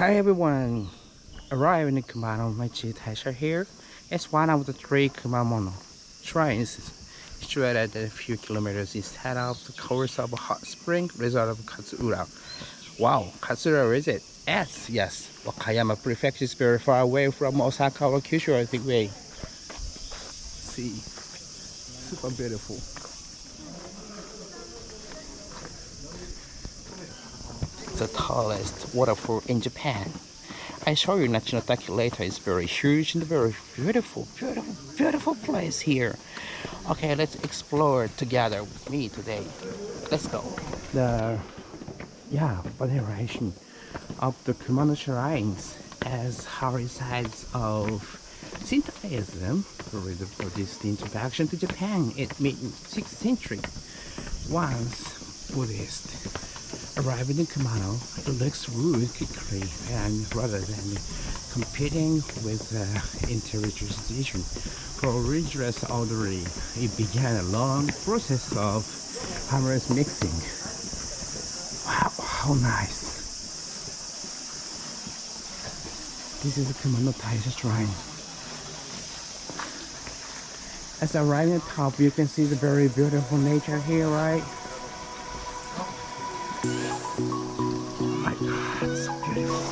Hi everyone, arriving in Kumano-Nachi, Taisha here. It's one of the 3 Kumano shrines situated a few kilometers instead of the course of a hot spring resort of Katsura. Wow, Katsura is it? Yes. Wakayama Prefecture is very far away from Osaka or Kyushu, I think way. See, super beautiful. The tallest waterfall in Japan. I show you Nachinotaki later. It's very huge and very beautiful place here. Okay, let's explore together with me today. Let's go. The veneration of the Kumano shrines as holy sites of Shintoism for this introduction to Japan in mid-6th century. Once Buddhist arrived in Kumano, it looks rude quickly, and rather than competing with interior tradition for religious orderly, it began a long process of harmonious mixing. Wow, how nice! This is a Kumano-Taisha shrine. As I arrive at the top, you can see the very beautiful nature here, right? Oh my God, it's so beautiful.